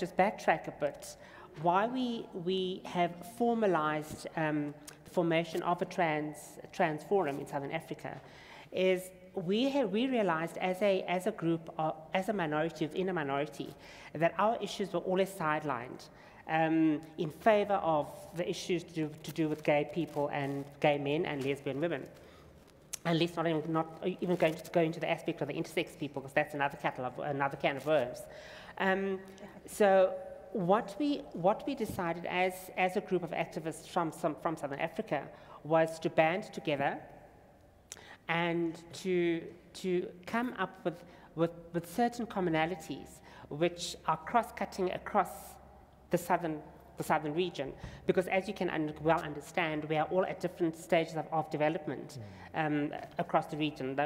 just backtrack a bit, why we have formalized the formation of a trans forum in Southern Africa is we realized as a group, as a minority within a minority, that our issues were always sidelined in favor of the issues to do with gay people and gay men and lesbian women. And let's not even going to go into the aspect of the intersex people, because that's another can of worms. So what we decided as a group of activists from Southern Africa was to band together and to come up with certain commonalities which are cross-cutting across the southern region, because as you can well understand, we are all at different stages of development across the region.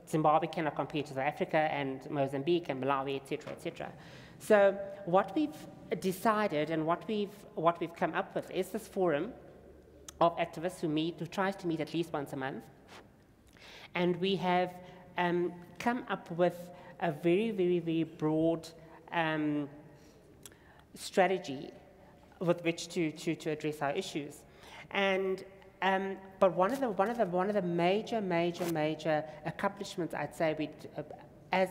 Zimbabwe cannot compare to South Africa and Mozambique and Malawi, etc., etc. So what we've decided and what we've come up with is this forum of activists who tries to meet at least once a month, and we have come up with a very, very, very broad strategy with which to address our issues. And but one of the major accomplishments, I'd say, as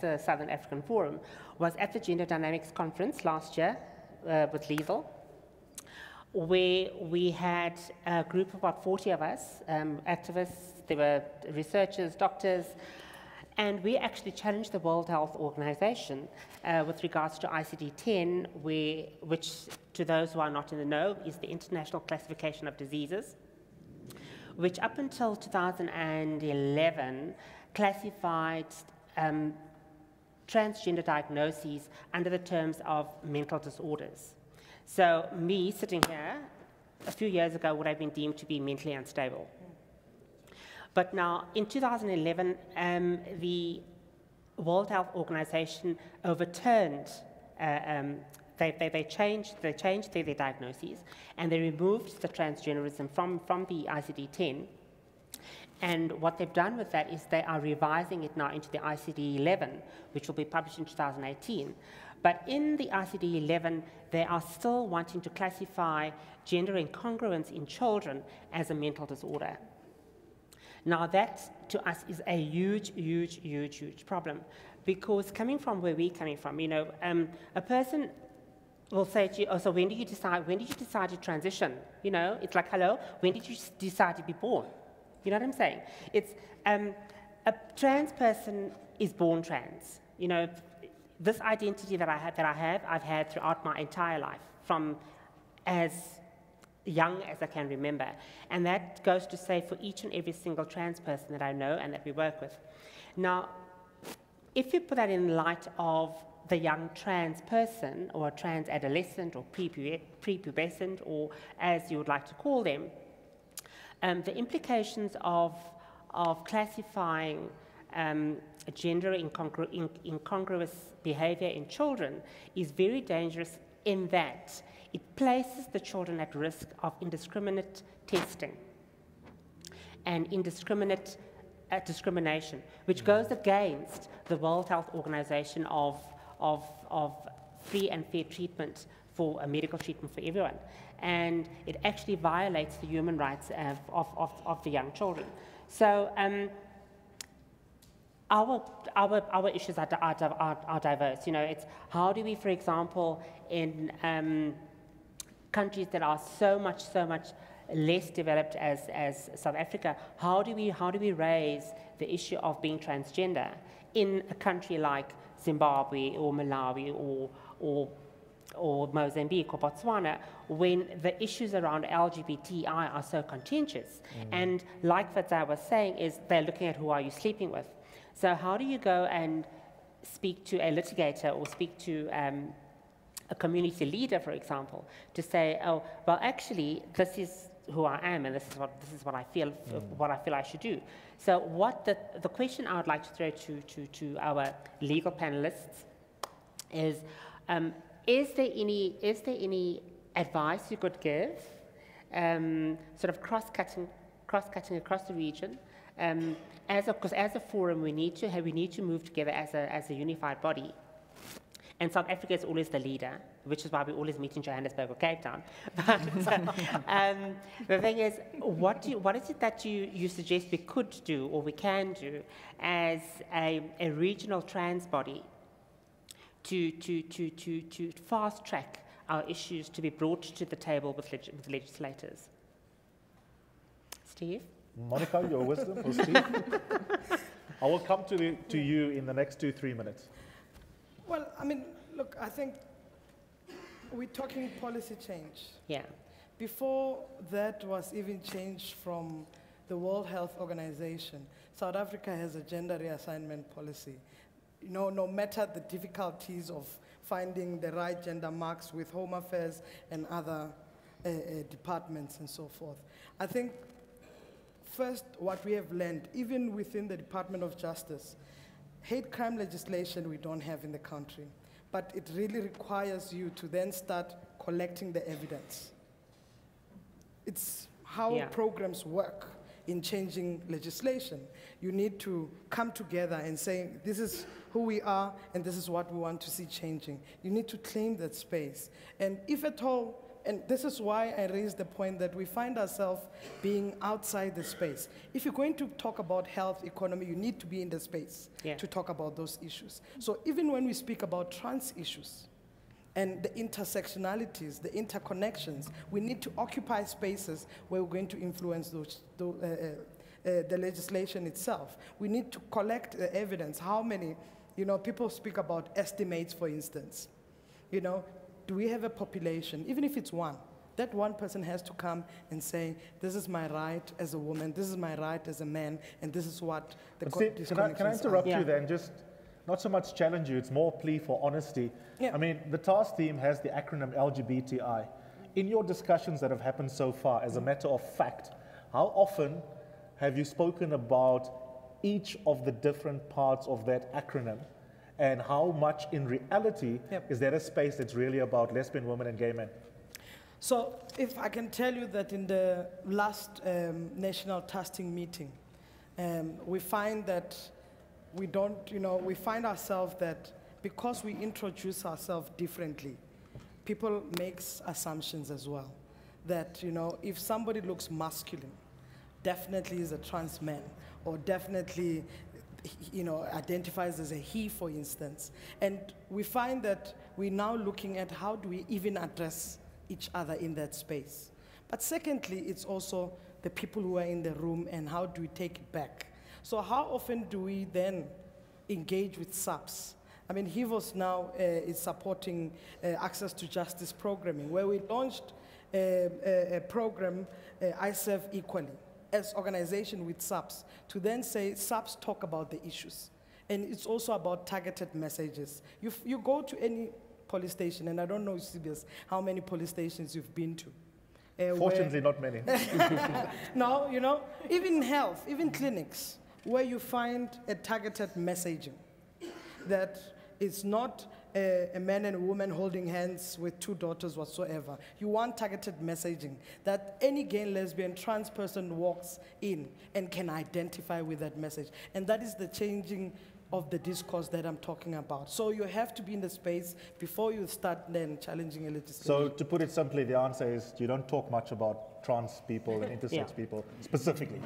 a Southern African forum, was at the Gender Dynamics Conference last year with Liesel, where we had a group of about 40 of us, activists. There were researchers, doctors, and we actually challenged the World Health Organization with regards to ICD-10, which, to those who are not in the know, is the International Classification of Diseases, which up until 2011 classified transgender diagnoses under the terms of mental disorders. So me sitting here a few years ago would have been deemed to be mentally unstable. But now, in 2011, the World Health Organization overturned, they changed their diagnoses, and they removed the transgenderism from the ICD-10. And what they've done with that is they are revising it now into the ICD-11, which will be published in 2018. But in the ICD-11, they are still wanting to classify gender incongruence in children as a mental disorder. Now that, to us, is a huge problem, because coming from where we're coming from, you know, a person will say to you, oh, so when did you decide to transition? You know, it's like, hello, when did you decide to be born? You know what I'm saying? It's, a trans person is born trans. You know, this identity that I've had throughout my entire life, from as young as I can remember. And that goes to say for each and every single trans person that I know and that we work with. Now, if you put that in light of the young trans person, or trans adolescent, or prepubescent, or as you would like to call them, the implications of classifying gender incongruous behavior in children is very dangerous, in that it places the children at risk of indiscriminate testing and indiscriminate discrimination, which goes against the World Health Organization of free and fair treatment for a medical treatment for everyone. And it actually violates the human rights of the young children. So our issues are diverse. You know, it's how do we, for example, in countries that are so much less developed as South Africa, how do we raise the issue of being transgender in a country like Zimbabwe or Malawi or Mozambique or Botswana, when the issues around LGBTI are so contentious? And like what I was saying, is they're looking at who are you sleeping with. So how do you go and speak to a litigator or speak to a community leader, for example, to say, oh, well, actually, this is who I am, and this is what I feel I should do. So what the question I would like to throw to our legal panelists is there any advice you could give, sort of cross-cutting across the region? Because as a forum, we need to move together as a unified body, And South Africa is always the leader, which is why we always meet in Johannesburg or Cape Town. But the thing is, what is it that you suggest we could do or we can do as a regional trans body to fast track our issues to be brought to the table with legislators? Steve? Monica, your wisdom, or Steve? I will come to you in the next 2-3 minutes. Well, I mean, look, I think we're talking policy change. Yeah. Before that was even changed from the World Health Organization, South Africa has a gender reassignment policy. You know, no matter the difficulties of finding the right gender marks with Home Affairs and other departments and so forth. I think first what we have learned, even within the Department of Justice, hate crime legislation we don't have in the country, but it really requires you to then start collecting the evidence. It's how programs work in changing legislation. You need to come together and say, this is who we are and this is what we want to see changing. You need to claim that space. And if at all, and this is why I raised the point that we find ourselves being outside the space. If you're going to talk about health, economy, you need to be in the space to talk about those issues. So even when we speak about trans issues and the intersectionalities, the interconnections, we need to occupy spaces where we're going to influence the legislation itself. We need to collect the evidence. How many, people speak about estimates, for instance. Do we have a population, even if it's one, that one person has to come and say, this is my right as a woman, this is my right as a man, and this is what the Can I interrupt you then? Just not so much challenge you, it's more plea for honesty. I mean, the task team has the acronym LGBTI. In your discussions that have happened so far, as a matter of fact, how often have you spoken about each of the different parts of that acronym? And how much in reality is there a space that's really about lesbian women and gay men? So if I can tell you that in the last national testing meeting, we find that we don't, we find ourselves that because we introduce ourselves differently, people make assumptions as well. That, if somebody looks masculine, definitely is a trans man, or definitely identifies as a he, for instance. And we find that we're now looking at how do we even address each other in that space. But secondly, it's also the people who are in the room and how do we take it back. So how often do we then engage with SAPS? I mean, HIVOS now is supporting access to justice programming, where we launched a program, I Serve Equally, as organization with SAPS, to then say, SAPS talk about the issues. And it's also about targeted messages. You go to any police station, and I don't know, CBS, how many police stations you've been to. Fortunately, not many. No, even health, even clinics, where you find a targeted messaging that it's not a man and a woman holding hands with 2 daughters whatsoever. You want targeted messaging that any gay and lesbian trans person walks in and can identify with that message. And that is the changing of the discourse that I'm talking about. So you have to be in the space before you start then challenging a legislation. So to put it simply, the answer is you don't talk much about trans people and intersex people specifically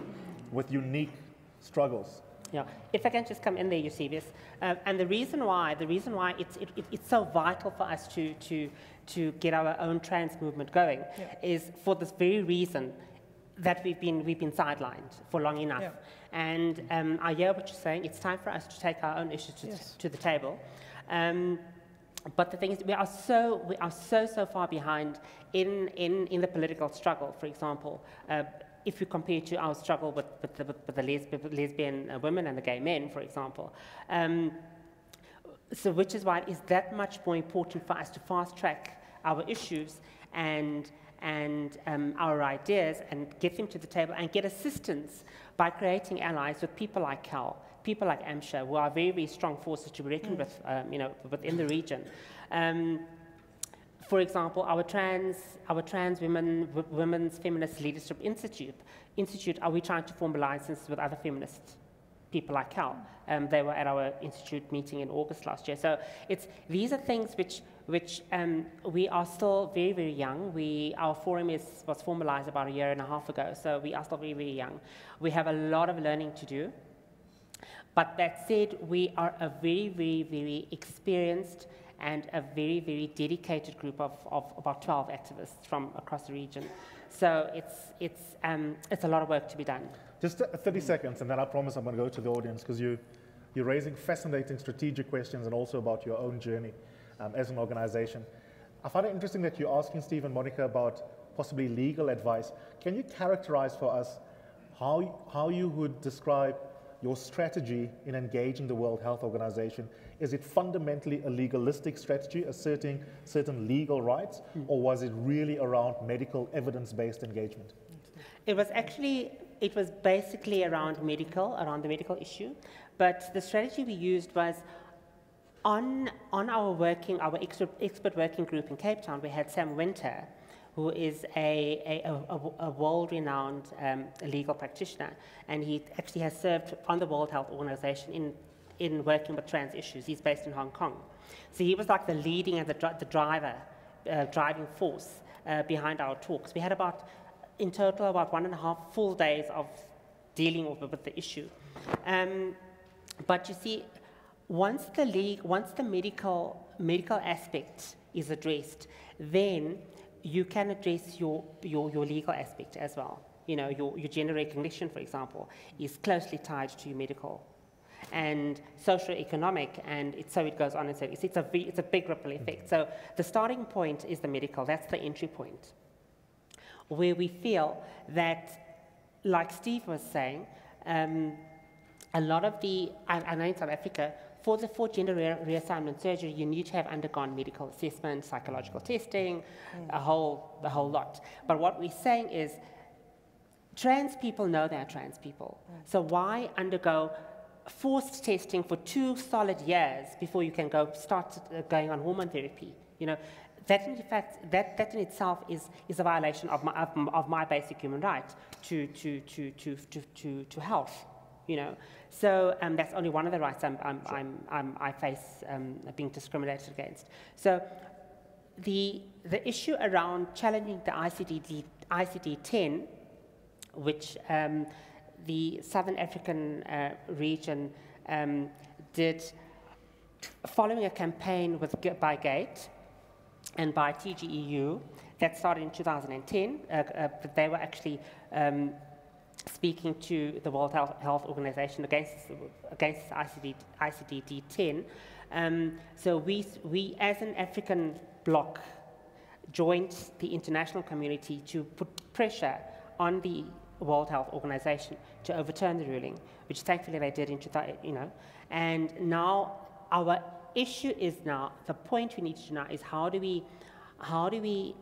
with unique struggles. Yeah, if I can just come in there, Eusebius, and the reason why it's so vital for us to get our own trans movement going is for this very reason that we've been sidelined for long enough. Yeah. And I hear what you're saying. It's time for us to take our own issues to the table. But the thing is, we are so far behind in the political struggle. For example. If you compare to our struggle with the lesbian women and the gay men, for example. So which is why it is that much more important for us to fast track our issues and our ideas and get them to the table and get assistance by creating allies with people like Cal, people like Amsha, who are very, very strong forces to be reckoned with, within the region. For example, our trans women's feminist leadership institute. Are we trying to form alliances with other feminists people like Cal. They were at our institute meeting in August last year. So these are things which we are still very, very young. Our forum was formalized about a year and a half ago, so we are still very, very young. We have a lot of learning to do. But that said, we are a very, very, very experienced and a very, very dedicated group of about 12 activists from across the region. So it's a lot of work to be done. Just 30 seconds, and then I promise I'm going to go to the audience, because you're raising fascinating strategic questions and also about your own journey as an organization. I find it interesting that you're asking Steve and Monica about possibly legal advice. Can you characterize for us how you would describe your strategy in engaging the World Health Organization? Is it fundamentally a legalistic strategy, asserting certain legal rights, or was it really around medical evidence-based engagement? It was basically around the medical issue, but the strategy we used was on our expert working group in Cape Town. We had Sam Winter, who is a world-renowned legal practitioner, and he actually has served on the World Health Organization in working with trans issues. He's based in Hong Kong. So he was like the leading and the driving force behind our talks. We had in total about 1.5 full days of dealing with the issue. But you see, once the medical aspect is addressed, then you can address your legal aspect as well. You know, your gender recognition, for example, is closely tied to your medical and socio-economic, and so it goes on and so on. It's a big ripple effect. So the starting point is the medical. That's the entry point, where we feel that, like Steve was saying, a lot of I know in South Africa, for gender reassignment surgery, you need to have undergone medical assessment, psychological testing, the whole lot. But what we're saying is, trans people know they're trans people. So why undergo forced testing for 2 solid years before you can start going on hormone therapy? You know, that in fact, that in itself is a violation of my basic human right to health. You know, so that's only one of the rights I face being discriminated against. So the issue around challenging the ICD-10, which the Southern African region did, following a campaign by GATE and by TGEU that started in 2010. But they were actually speaking to the World Health Organization against ICD-10. So we, as an African bloc, joined the international community to put pressure on the World Health Organization to overturn the ruling, which thankfully they did in 2000, you know. And now our issue is the point we need to know is how do we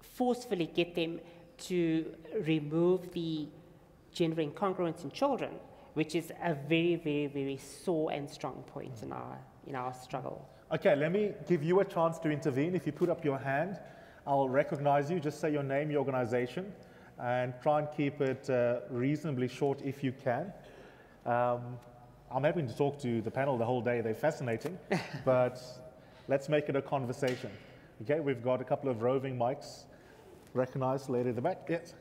forcefully get them to remove the gender incongruence in children, which is a very, very, very sore and strong point in our struggle. Okay, let me give you a chance to intervene. If you put up your hand, I'll recognize you. Just say your name, your organization, and try and keep it reasonably short if you can. I'm happy to talk to the panel the whole day. They're fascinating, but let's make it a conversation. Okay, we've got a couple of roving mics. Recognize, lady at the back. Yes.